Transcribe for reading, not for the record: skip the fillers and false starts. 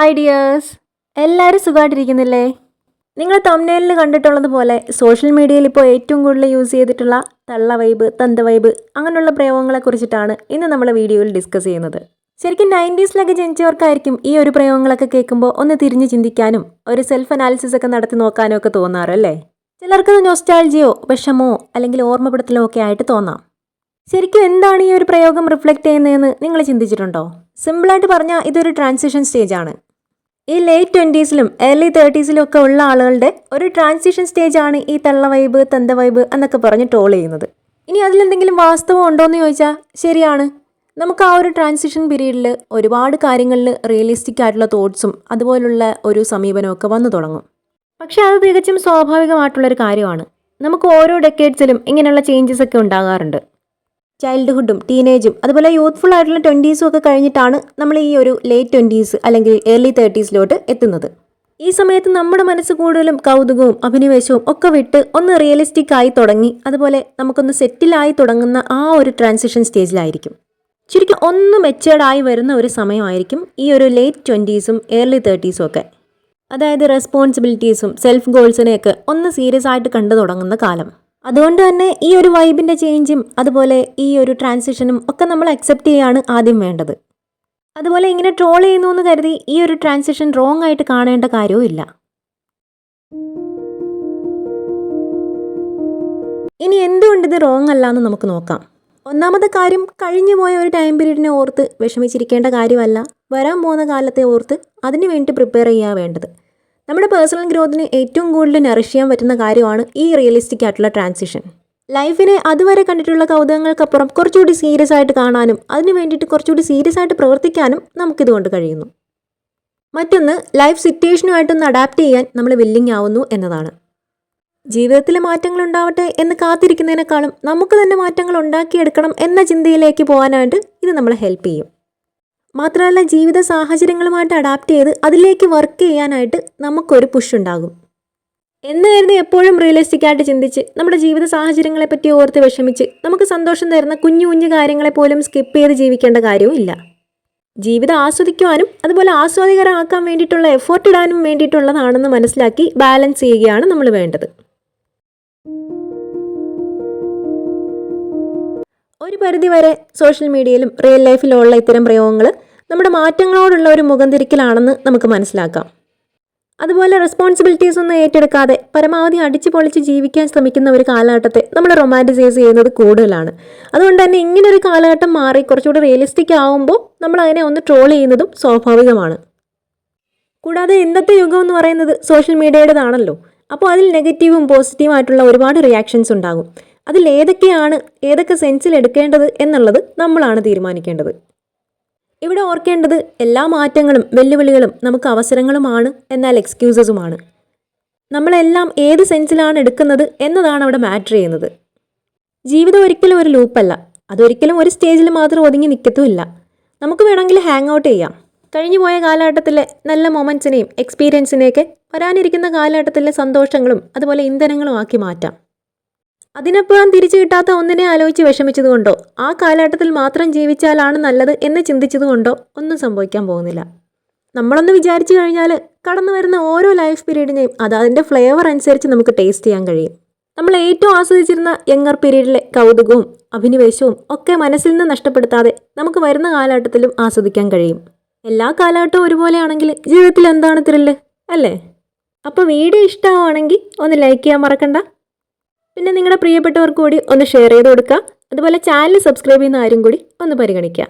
Hi dears, എല്ലാവരും സുഖമായിട്ടിരിക്കുന്നില്ലേ? നിങ്ങൾ തംബ്നെയിലിൽ കണ്ടിട്ടുള്ളതുപോലെ social മീഡിയയിൽ ഇപ്പോൾ ഏറ്റവും കൂടുതൽ യൂസ് ചെയ്തിട്ടുള്ള തള്ള വൈബ്, തന്ത വൈബ് അങ്ങനെയുള്ള പ്രയോഗങ്ങളെ കുറിച്ചിട്ടാണ് ഇന്ന് നമ്മൾ വീഡിയോയിൽ ഡിസ്കസ് ചെയ്യുന്നത്. ശരിക്കും 90s ജനിച്ചവർക്കായിരിക്കും ഈ ഒരു പ്രയോഗങ്ങളൊക്കെ കേൾക്കുമ്പോൾ ഒന്ന് തിരിഞ്ഞ് ചിന്തിക്കാനും ഒരു സെൽഫ് അനാലിസിസ് ഒക്കെ നടത്തി നോക്കാനും ഒക്കെ തോന്നാറ് അല്ലേ? ചിലർക്കത് നൊസ്റ്റാൾജിയോ വിഷമോ അല്ലെങ്കിൽ ഓർമ്മപ്പെടുത്തലോ ഒക്കെ ആയിട്ട് തോന്നാം. ശരിക്കും എന്താണ് ഈ ഒരു പ്രയോഗം റിഫ്ലക്റ്റ് ചെയ്യുന്നതെന്ന് നിങ്ങൾ ചിന്തിച്ചിട്ടുണ്ടോ? സിമ്പിളായിട്ട് പറഞ്ഞാൽ ഇതൊരു ട്രാൻസിഷൻ സ്റ്റേജ് ആണ്. ഈ ലേറ്റ് 20s ഏർലി 30s ഒക്കെ ഉള്ള ആളുകളുടെ ഒരു ട്രാൻസിഷൻ സ്റ്റേജ് ആണ് ഈ തള്ള വൈബ്, തന്ത വൈബ് എന്നൊക്കെ പറഞ്ഞ് ട്രോൾ ചെയ്യുന്നത്. ഇനി അതിലെന്തെങ്കിലും വാസ്തവം ഉണ്ടോ എന്ന് ചോദിച്ചാൽ ശരിയാണ്. നമുക്ക് ആ ഒരു ട്രാൻസിഷൻ പീരീഡിൽ ഒരുപാട് കാര്യങ്ങളിൽ റിയലിസ്റ്റിക് ആയിട്ടുള്ള തോട്ട്സും അതുപോലുള്ള ഒരു സമീപനമൊക്കെ വന്നു തുടങ്ങും. പക്ഷേ അത് തികച്ചും സ്വാഭാവികമായിട്ടുള്ളൊരു കാര്യമാണ്. നമുക്ക് ഓരോ ഡെക്കേഡ്സിലും ഇങ്ങനെയുള്ള ചേഞ്ചസ് ഒക്കെ ഉണ്ടാകാറുണ്ട്. ചൈൽഡ്ഹുഡും ടീനേജും അതുപോലെ യൂത്ത്ഫുൾ ആയിട്ടുള്ള 20s ഒക്കെ കഴിഞ്ഞിട്ടാണ് നമ്മൾ ഈ ഒരു ലേറ്റ് 20s അല്ലെങ്കിൽ ഏർലി 30s എത്തുന്നത്. ഈ സമയത്ത് നമ്മുടെ മനസ്സ് കൂടുതലും കൗതുകവും അഭിനിവേശവും ഒക്കെ വിട്ട് ഒന്ന് റിയലിസ്റ്റിക് ആയി തുടങ്ങി അതുപോലെ നമുക്കൊന്ന് സെറ്റിലായി തുടങ്ങുന്ന ആ ഒരു ട്രാൻസിഷൻ സ്റ്റേജിലായിരിക്കും. ശരിക്കും ഒന്ന് മെച്ചേർഡായി വരുന്ന ഒരു സമയമായിരിക്കും ഈ ഒരു ലേറ്റ് 20s ഏർലി 30s ഒക്കെ. അതായത് റെസ്പോൺസിബിലിറ്റീസും സെൽഫ് ഗോൾസിനെയൊക്കെ ഒന്ന് സീരിയസ് ആയിട്ട് കണ്ടു തുടങ്ങുന്ന കാലം. അതുകൊണ്ട് തന്നെ ഈ ഒരു വൈബിൻ്റെ ചേഞ്ചും അതുപോലെ ഈ ഒരു ട്രാൻസിഷനും ഒക്കെ നമ്മൾ അക്സെപ്റ്റ് ചെയ്യാണ് ആദ്യം വേണ്ടത്. അതുപോലെ ഇങ്ങനെ ട്രോൾ ചെയ്യുന്നു എന്ന് കരുതി ഈ ഒരു ട്രാൻസിഷൻ റോങ് ആയിട്ട് കാണേണ്ട കാര്യവും ഇല്ല. ഇനി എന്തുകൊണ്ട് ഇത് റോങ് അല്ല എന്ന് നമുക്ക് നോക്കാം. ഒന്നാമത്തെ കാര്യം, കഴിഞ്ഞു പോയ ഒരു ടൈം പീരീഡിനെ ഓർത്ത് വിഷമിച്ചിരിക്കേണ്ട കാര്യമല്ല, വരാൻ പോകുന്ന കാലത്തെ ഓർത്ത് അതിനു വേണ്ടി പ്രിപ്പയർ ചെയ്യുക വേണ്ടത്. നമ്മുടെ പേഴ്സണൽ ഗ്രോത്തിന് ഏറ്റവും കൂടുതൽ നറിഷ് ചെയ്യാൻ പറ്റുന്ന കാര്യമാണ് ഈ റിയലിസ്റ്റിക് ആയിട്ടുള്ള ട്രാൻസിഷൻ. ലൈഫിനെ അതുവരെ കണ്ടിട്ടുള്ള കൗതുകങ്ങൾക്കപ്പുറം കുറച്ചുകൂടി സീരിയസ് ആയിട്ട് കാണാനും അതിന് വേണ്ടിയിട്ട് കുറച്ചുകൂടി സീരിയസ് ആയിട്ട് പ്രവർത്തിക്കാനും നമുക്കിതുകൊണ്ട് കഴിയുന്നു. മറ്റൊന്ന്, ലൈഫ് സിറ്റുവേഷനുമായിട്ടൊന്ന് അഡാപ്റ്റ് ചെയ്യാൻ നമ്മൾ വില്ലിങ് ആവുന്നു എന്നതാണ്. ജീവിതത്തിലെ മാറ്റങ്ങൾ ഉണ്ടാവട്ടെ എന്ന് കാത്തിരിക്കുന്നതിനേക്കാളും നമുക്ക് തന്നെ മാറ്റങ്ങൾ ഉണ്ടാക്കിയെടുക്കണം എന്ന ചിന്തയിലേക്ക് പോകാനായിട്ട് ഇത് നമ്മളെ ഹെൽപ്പ് ചെയ്യും. മാത്രമല്ല, ജീവിത സാഹചര്യങ്ങളുമായിട്ട് അഡാപ്റ്റ് ചെയ്ത് അതിലേക്ക് വർക്ക് ചെയ്യാനായിട്ട് നമുക്കൊരു പുഷ് ഉണ്ടാകും. എന്ന് കരുതി എപ്പോഴും റിയലിസ്റ്റിക് ആയിട്ട് ചിന്തിച്ച് നമ്മുടെ ജീവിത സാഹചര്യങ്ങളെ പറ്റി ഓർത്ത് വിഷമിച്ച് നമുക്ക് സന്തോഷം തരുന്ന കുഞ്ഞു കുഞ്ഞു കാര്യങ്ങളെ പോലും സ്കിപ്പ് ചെയ്ത് ജീവിക്കേണ്ട കാര്യവും ഇല്ല. ജീവിതം ആസ്വദിക്കുവാനും അതുപോലെ ആസ്വാദികരമാക്കാൻ വേണ്ടിയിട്ടുള്ള എഫേർട്ട് ഇടാനും വേണ്ടിയിട്ടുള്ളതാണെന്ന് മനസ്സിലാക്കി ബാലൻസ് ചെയ്യുകയാണ് നമ്മൾ വേണ്ടത്. ഒരു പരിധിവരെ സോഷ്യൽ മീഡിയയിലും റിയൽ ലൈഫിലും ഉള്ള ഇത്തരം പ്രയോഗങ്ങൾ നമ്മുടെ മാറ്റങ്ങളോടുള്ള ഒരു മുഖം തിരിക്കലാണെന്ന് നമുക്ക് മനസ്സിലാക്കാം. അതുപോലെ റെസ്പോൺസിബിലിറ്റീസ് ഒന്നും ഏറ്റെടുക്കാതെ പരമാവധി അടിച്ചു പൊളിച്ച് ജീവിക്കാൻ ശ്രമിക്കുന്ന ഒരു കാലഘട്ടത്തെ നമ്മൾ റൊമാൻറ്റിസൈസ് ചെയ്യുന്നത് കൂടുതലാണ്. അതുകൊണ്ട് തന്നെ ഇങ്ങനൊരു കാലഘട്ടം മാറി കുറച്ചുകൂടി റിയലിസ്റ്റിക് ആവുമ്പോൾ നമ്മൾ അതിനെ ഒന്ന് ട്രോൾ ചെയ്യുന്നതും സ്വാഭാവികമാണ്. കൂടാതെ ഇന്നത്തെ യുഗം എന്ന് പറയുന്നത് സോഷ്യൽ മീഡിയയുടേതാണല്ലോ. അപ്പോൾ അതിൽ നെഗറ്റീവും പോസിറ്റീവും ആയിട്ടുള്ള ഒരുപാട് റിയാക്ഷൻസ് ഉണ്ടാകും. അതിൽ ഏതൊക്കെ സെൻസിൽ എടുക്കേണ്ടത് എന്നുള്ളത് നമ്മളാണ് തീരുമാനിക്കേണ്ടത്. ഇവിടെ ഓർക്കേണ്ടത്, എല്ലാ മാറ്റങ്ങളും വെല്ലുവിളികളും നമുക്ക് അവസരങ്ങളുമാണ്, എന്നാൽ എക്സ്ക്യൂസസുമാണ്. നമ്മളെല്ലാം ഏത് സെൻസിലാണ് എടുക്കുന്നത് എന്നതാണ് അവിടെ മാറ്റർ ചെയ്യുന്നത്. ജീവിതം ഒരിക്കലും ഒരു ലൂപ്പല്ല. അതൊരിക്കലും ഒരു സ്റ്റേജിൽ മാത്രം ഒതുങ്ങി നിൽക്കത്തുമില്ല. നമുക്ക് വേണമെങ്കിൽ ഹാങ് ഔട്ട് ചെയ്യാം. കഴിഞ്ഞു പോയ കാലഘട്ടത്തിലെ നല്ല മൊമെൻറ്റ്സിനെയും എക്സ്പീരിയൻസിനെയൊക്കെ വരാനിരിക്കുന്ന കാലഘട്ടത്തിലെ സന്തോഷങ്ങളും അതുപോലെ ഇന്ധനങ്ങളും ആക്കി മാറ്റാം. അതിനപ്പുറം തിരിച്ചു കിട്ടാത്ത ഒന്നിനെ ആലോചിച്ച് വിഷമിച്ചതുകൊണ്ടോ ആ കാലഘട്ടത്തിൽ മാത്രം ജീവിച്ചാലാണ് നല്ലത് എന്ന് ചിന്തിച്ചതുകൊണ്ടോ ഒന്നും സംഭവിക്കാൻ പോകുന്നില്ല. നമ്മളൊന്ന് വിചാരിച്ചു കഴിഞ്ഞാൽ കടന്നു വരുന്ന ഓരോ ലൈഫ് പീരീഡിനെയും അതിൻ്റെ ഫ്ലേവർ അനുസരിച്ച് നമുക്ക് ടേസ്റ്റ് ചെയ്യാൻ കഴിയും. നമ്മൾ ഏറ്റവും ആസ്വദിച്ചിരുന്ന യങ്ങർ പീരീഡിലെ കൗതുകവും അഭിനിവേശവും ഒക്കെ മനസ്സിൽ നിന്ന് നഷ്ടപ്പെടുത്താതെ നമുക്ക് വരുന്ന കാലഘട്ടത്തിലും ആസ്വദിക്കാൻ കഴിയും. എല്ലാ കാലഘട്ടവും ഒരുപോലെയാണെങ്കിൽ ജീവിതത്തിൽ എന്താണ് ത്രില്ല്, അല്ലേ? അപ്പോൾ വീഡിയോ ഇഷ്ടമാണെങ്കിൽ ഒന്ന് ലൈക്ക് ചെയ്യാൻ മറക്കണ്ട. പിന്നെ നിങ്ങളുടെ പ്രിയപ്പെട്ടവർക്ക് കൂടി ഒന്ന് ഷെയർ ചെയ്ത് കൊടുക്കുക. അതുപോലെ ചാനൽ സബ്സ്ക്രൈബ് ചെയ്യുന്ന ആരും കൂടി ഒന്ന് പരിഗണിക്കുക.